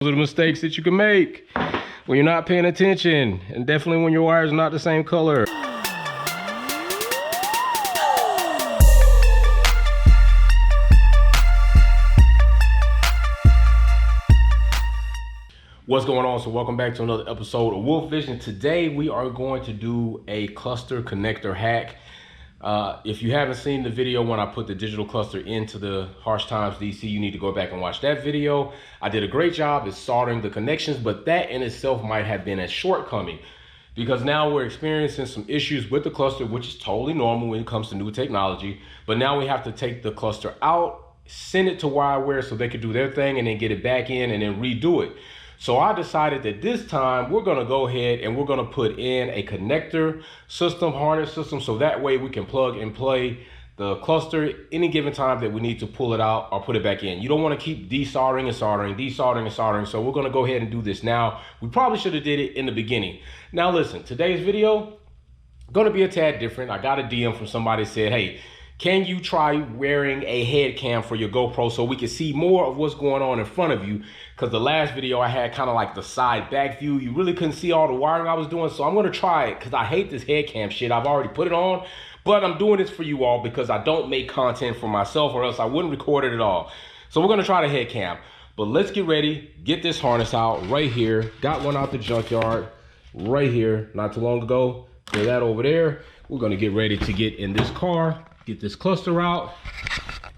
Those are the mistakes that you can make when you're not paying attention, and definitely when your wires are not the same color. What's going on? So welcome back to another episode of Wolf Vision. Today we are going to do a cluster connector hack. If you haven't seen the video when I put the digital cluster into the Harsh Times DC, you need to go back and watch that video. I did a great job at soldering the connections, but that in itself might have been a shortcoming because now we're experiencing some issues with the cluster, which is totally normal when it comes to new technology. But now we have to take the cluster out, send it to WireWare so they could do their thing and then get it back in and then redo it. So I decided that this time we're gonna go ahead and we're gonna put in a connector system, harness system, so that way we can plug and play the cluster any given time that we need to pull it out or put it back in. You don't wanna keep desoldering and soldering, desoldering and soldering, so we're gonna go ahead and do this now. We probably should have did it in the beginning. Now listen, today's video gonna be a tad different. I got a DM from somebody that said, hey, can you try wearing a head cam for your GoPro so we can see more of what's going on in front of you? Because the last video I had kind of like the side back view. You really couldn't see all the wiring I was doing. So I'm going to try it because I hate this head cam shit. I've already put it on, but I'm doing this for you all because I don't make content for myself or else I wouldn't record it at all. So we're going to try the head cam. But let's get ready, get this harness out right here. Got one out the junkyard right here not too long ago. Put that over there. We're going to get ready to get in this car, get this cluster out,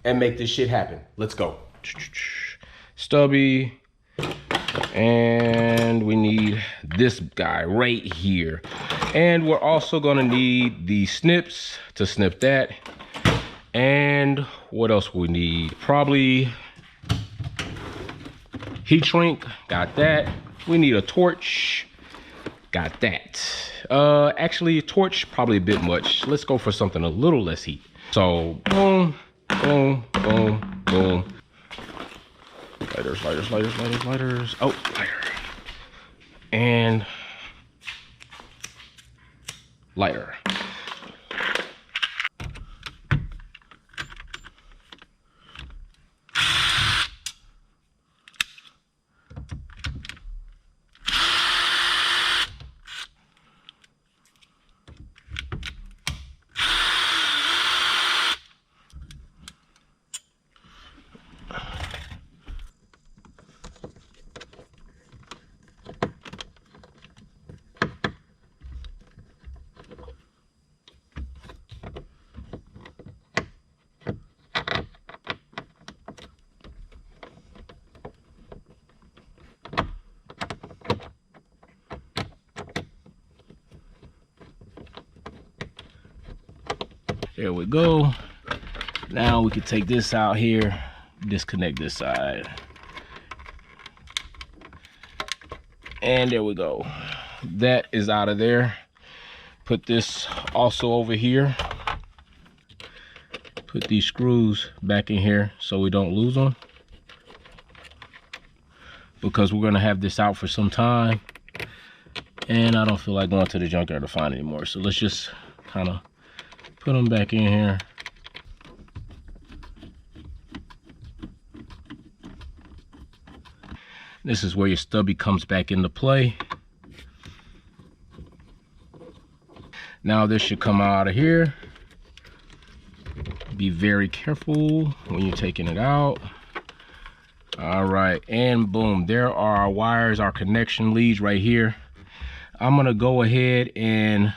and make this shit happen. Let's go. Stubby. And we need this guy right here. And we're also gonna need the snips to snip that. And what else we need? Probably heat shrink, got that. We need a torch, got that. Actually a torch, probably a bit much. Let's go for something a little less heat. So boom, boom, boom, boom. Lighters, lighters, lighters, lighters, lighters. Oh, lighter. And lighter. There we go. Now we can take this out here, disconnect this side. And there we go. That is out of there. Put this also over here. Put these screws back in here so we don't lose them, because we're gonna have this out for some time. And I don't feel like going to the junkyard to find anymore. So let's just kind of put them back in here. This is where your stubby comes back into play. Now this should come out of here. Be very careful when you're taking it out. All right, and boom, there are our wires, our connection leads right here. I'm gonna go ahead and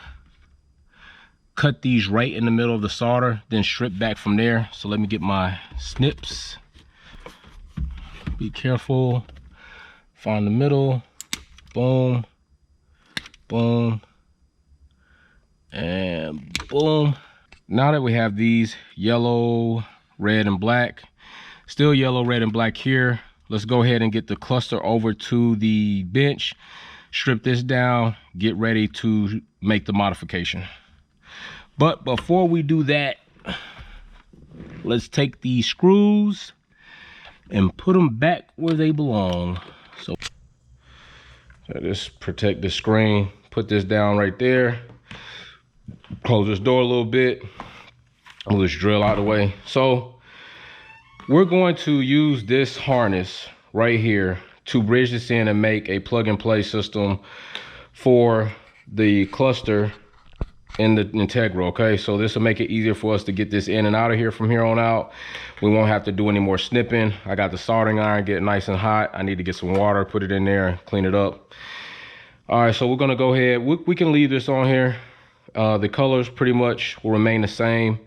cut these right in the middle of the solder, then strip back from there. So let me get my snips. Be careful. Find the middle. Boom. Boom. And boom. Now that we have these yellow, red, and black, still yellow, red, and black here, let's go ahead and get the cluster over to the bench, strip this down, get ready to make the modification. But before we do that, let's take these screws and put them back where they belong. So just protect the screen, put this down right there, close this door a little bit, move this drill out of the way. So we're going to use this harness right here to bridge this in and make a plug and play system for the cluster in the Integra. Okay, so this will make it easier for us to get this in and out of here from here on out. We won't have to do any more snipping. I got the soldering iron getting nice and hot. I need to get some water, put it in there, clean it up. All right, so we're gonna go ahead. We can leave this on here. The colors pretty much will remain the same.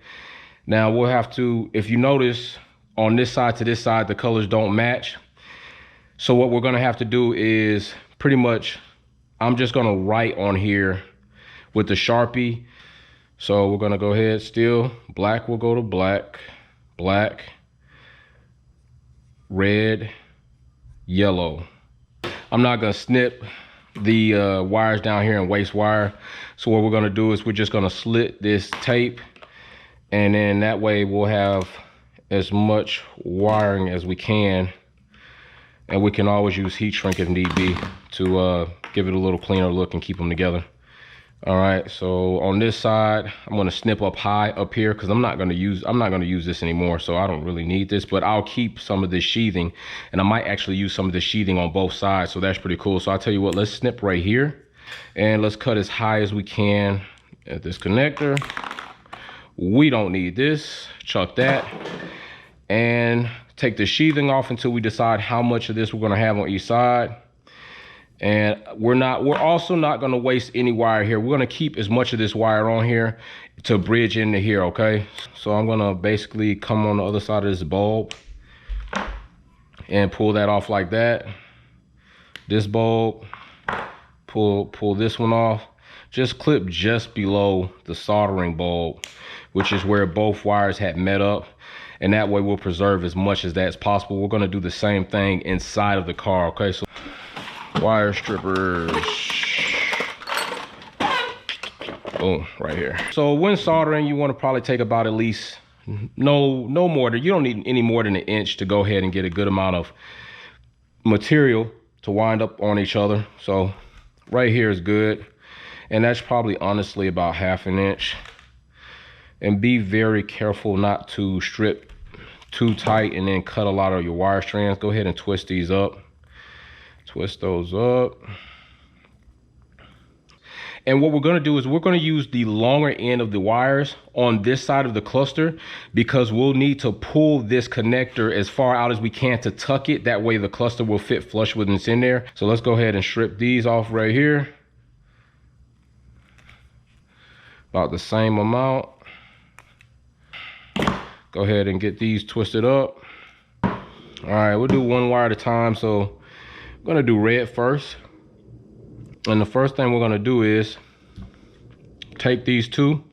Now we'll have to, if you notice, on this side to this side, the colors don't match. So what we're gonna have to do is pretty much, I'm just gonna write on here with the Sharpie. So we're gonna go ahead, still black will go to black, black, red, yellow. I'm not gonna snip the wires down here and waste wire. So what we're gonna do is we're just gonna slit this tape, and then that way we'll have as much wiring as we can, and we can always use heat shrink if need be to give it a little cleaner look and keep them together. All right, so on this side, I'm gonna snip up high up here because I'm not gonna use this anymore, so I don't really need this, but I'll keep some of this sheathing, and I might actually use some of the sheathing on both sides, so that's pretty cool. So I'll tell you what, let's snip right here, and let's cut as high as we can at this connector. We don't need this, chuck that, and take the sheathing off until we decide how much of this we're gonna have on each side. And we're also not gonna waste any wire here. We're gonna keep as much of this wire on here to bridge into here, okay? So I'm gonna basically come on the other side of this bulb and pull that off like that. This bulb, pull this one off. Just clip just below the soldering bulb, which is where both wires had met up. And that way we'll preserve as much as that's possible. We're gonna do the same thing inside of the car, okay? So wire strippers, boom, right here. So when soldering, you want to probably take about at least no more than, you don't need any more than an inch to go ahead and get a good amount of material to wind up on each other. So right here is good, and that's probably honestly about ½ an inch. And be very careful not to strip too tight and then cut a lot of your wire strands. Go ahead and twist these up. Twist those up. And what we're gonna do is we're gonna use the longer end of the wires on this side of the cluster, because we'll need to pull this connector as far out as we can to tuck it. That way the cluster will fit flush with what's in there. So let's go ahead and strip these off right here. About the same amount. Go ahead and get these twisted up. All right, we'll do one wire at a time. So I'm gonna do red first, and the first thing we're gonna do is take these two,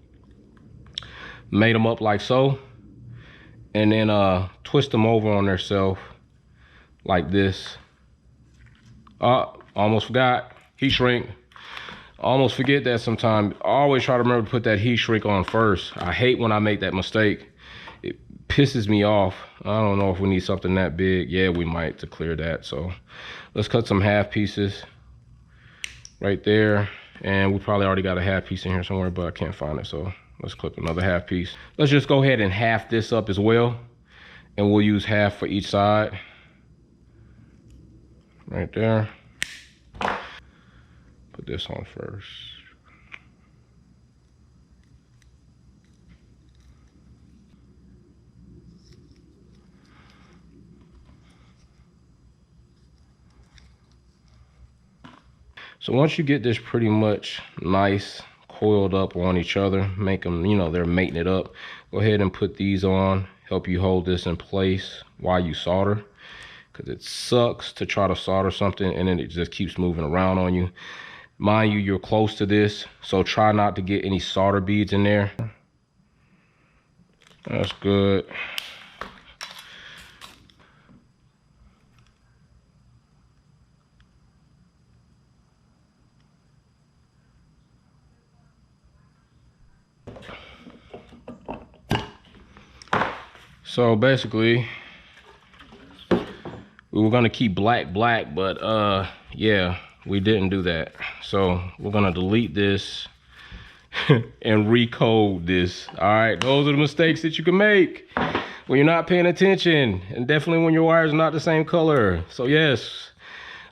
mate them up like so, and then twist them over on themselves like this. Almost forgot, heat shrink. Almost forget that sometimes. I always try to remember to put that heat shrink on first. I hate when I make that mistake. It pisses me off. I don't know if we need something that big. Yeah, we might, to clear that. So let's cut some half pieces right there. And we probably already got a half piece in here somewhere, but I can't find it. So let's clip another half piece. Let's just go ahead and half this up as well. And we'll use half for each side. Right there. Put this on first. So once you get this pretty much nice coiled up on each other, make them, you know, they're mating it up, go ahead and put these on, help you hold this in place while you solder, because it sucks to try to solder something and then it just keeps moving around on you. Mind you, you're close to this, so try not to get any solder beads in there. That's good. So basically, we were gonna keep black, but yeah, we didn't do that. So we're gonna delete this and recode this. All right, those are the mistakes that you can make when you're not paying attention, and definitely when your wires are not the same color. So yes,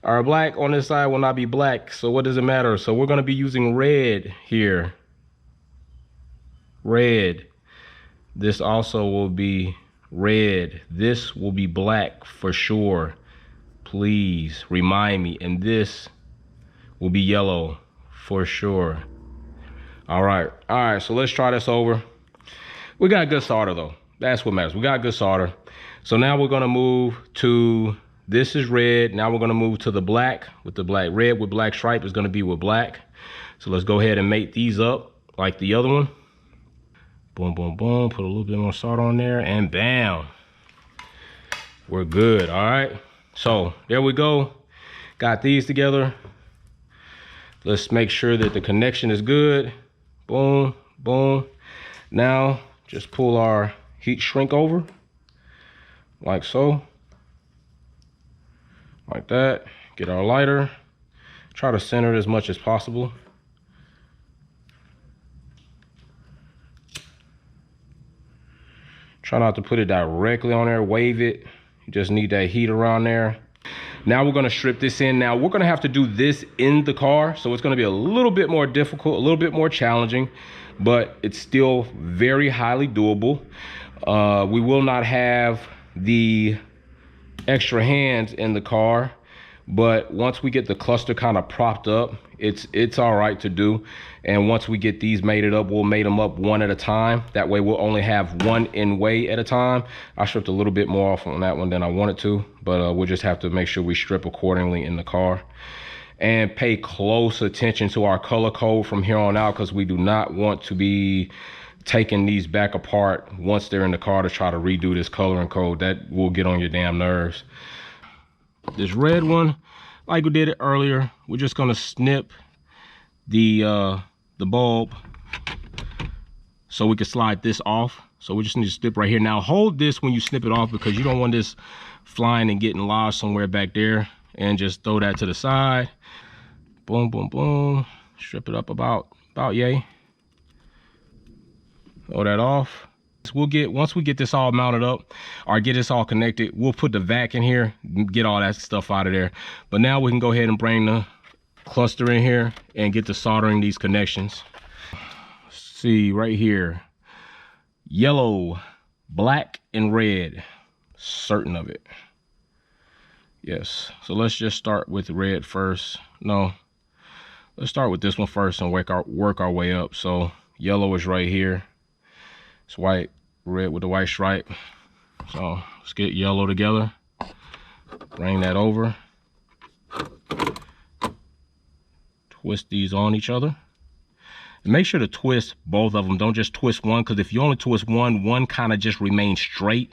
Our black on this side will not be black, so what does it matter? So we're gonna be using red here. Red. This also will be red. This will be black for sure. Please remind me. And this will be yellow for sure. All right, so let's try this over. We got good solder though. That's what matters. We got good solder. So now we're gonna move to, this is red. Now we're gonna move to the black with the black. Red with black stripe is gonna be with black. So let's go ahead and mate these up like the other one. Boom, boom, boom. Put a little bit more solder on there and bam. We're good, all right? So there we go. Got these together. Let's make sure that the connection is good. Boom, boom. Now just pull our heat shrink over like so. Like that. Get our lighter. Try to center it as much as possible. Try not to put it directly on there, wave it. You just need that heat around there. Now we're gonna strip this in. Now we're gonna have to do this in the car, so it's gonna be a little bit more difficult, a little bit more challenging, but it's still very highly doable. We will not have the extra hands in the car, but once we get the cluster kind of propped up, it's all right to do. And once we get these mated up, we'll mate them up one at a time. That way we'll only have one in way at a time. I stripped a little bit more off on that one than I wanted to, but we'll just have to make sure we strip accordingly in the car. And pay close attention to our color code from here on out, because we do not want to be taking these back apart once they're in the car to try to redo this coloring code. That will get on your damn nerves. This red one, like we did it earlier, we're just gonna snip the bulb so we can slide this off. So we just need to snip right here. Now hold this when you snip it off, because you don't want this flying and getting lodged somewhere back there. And just throw that to the side. Boom, boom, boom. Strip it up about yay. Throw that off. We'll get, once we get this all mounted up or get this all connected, we'll put the vac in here, get all that stuff out of there. But now we can go ahead and bring the cluster in here and get to soldering these connections. See right here, yellow, black, and red, certain of it. Yes, so let's just start with red first. No, let's start with this one first and work our way up. So yellow is right here. It's white, red with the white stripe. So let's get yellow together. Bring that over. Twist these on each other. And make sure to twist both of them. Don't just twist one, because if you only twist one kind of just remains straight.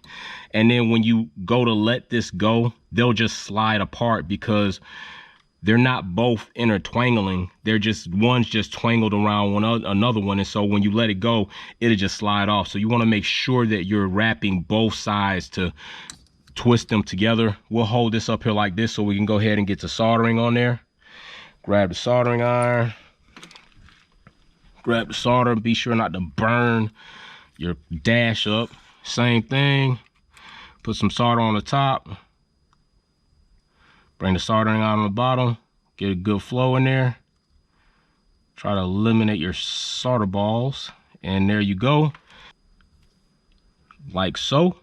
And then when you go to let this go, they'll just slide apart, because they're not both intertwangling. They're just, one's just twangled around another one. And so when you let it go, it'll just slide off. So you want to make sure that you're wrapping both sides to twist them together. We'll hold this up here like this so we can go ahead and get to soldering on there. Grab the soldering iron. Grab the solder. Be sure not to burn your dash up. Same thing. Put some solder on the top. Bring the soldering iron on the bottom. Get a good flow in there. Try to eliminate your solder balls. And there you go. Like so.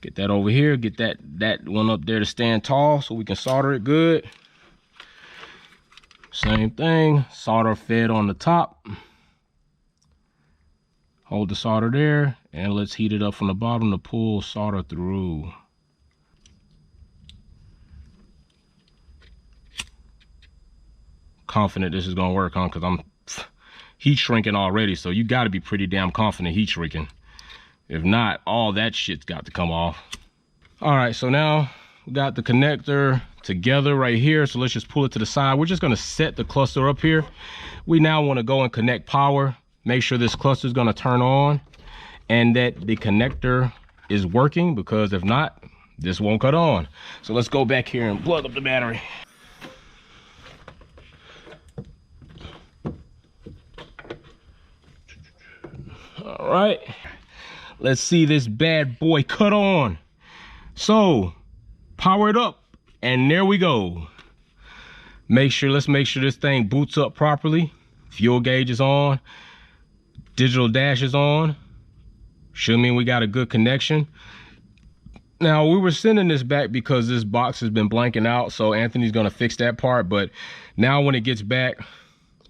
Get that over here. Get that one up there to stand tall so we can solder it good. Same thing. Solder fed on the top. Hold the solder there. And let's heat it up from the bottom to pull solder through. Confident this is gonna work, because I'm heat shrinking already, so you got to be pretty damn confident heat shrinking. If not, all that shit's got to come off. All right, so now we got the connector together right here, so let's just pull it to the side. We're just going to set the cluster up here. We now want to go and connect power, make sure this cluster is going to turn on and that the connector is working, because if not, this won't cut on. So let's go back here and plug up the battery. All right, let's see this bad boy cut on. So power it up And there we go. Let's make sure this thing boots up properly. Fuel gauge is on. Digital dash is on. Should mean we got a good connection. Now, we were sending this back because this box has been blanking out, so Anthony's gonna fix that part. But now when it gets back,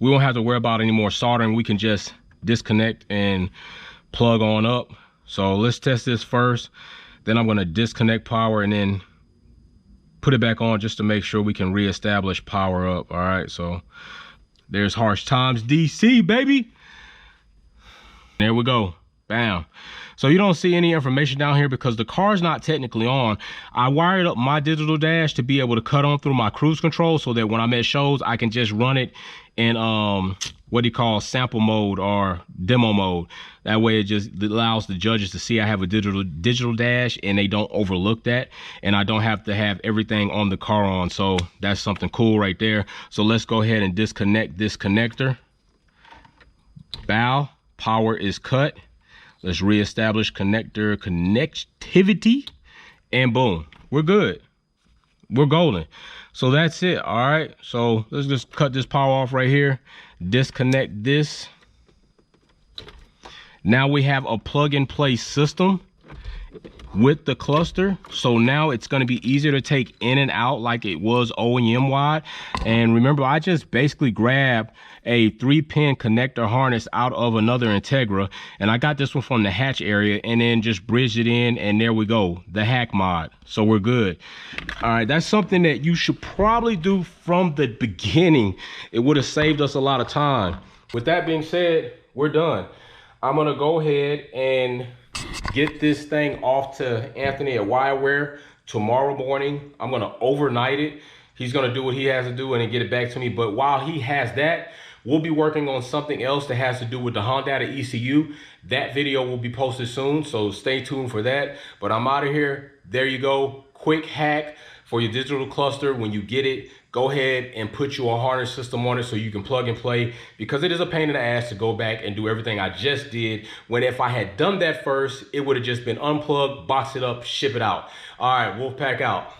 we won't have to worry about any more soldering. We can just disconnect and plug on up. So let's test this first. Then I'm gonna disconnect power and then put it back on just to make sure we can reestablish power up. All right, so there's Harsh Times DC, baby. There we go, bam. So you don't see any information down here because the car's not technically on. I wired up my digital dash to be able to cut on through my cruise control so that when I'm at shows, I can just run it in what do you call sample mode or demo mode. That way it just allows the judges to see I have a digital dash and they don't overlook that, and I don't have to have everything on the car on. So that's something cool right there. So let's go ahead and disconnect this connector. Bow, power is cut. Let's reestablish connector connectivity, and boom, we're good. We're golden. So that's it. All right, so let's just cut this power off right here, disconnect this. Now we have a plug and play system with the cluster, so now it's going to be easier to take in and out like it was OEM wide. And remember, I just basically grabbed a 3-pin connector harness out of another Integra, and I got this one from the hatch area and then just bridged it in, and there we go, the hack mod. So we're good. All right, that's something that you should probably do from the beginning. It would have saved us a lot of time. With that being said, we're done. I'm gonna go ahead and get this thing off to Anthony at Wireware tomorrow morning. I'm gonna overnight it. He's gonna do what he has to do and then get it back to me. But while he has that, we'll be working on something else that has to do with the Honda ECU. That video will be posted soon, so stay tuned for that. But I'm out of here. There you go. Quick hack for your digital cluster. When you get it, go ahead and put your harness system on it so you can plug and play, because it is a pain in the ass to go back and do everything I just did, when if I had done that first, it would have just been unplugged, box it up, ship it out. All right, Wolfpack out.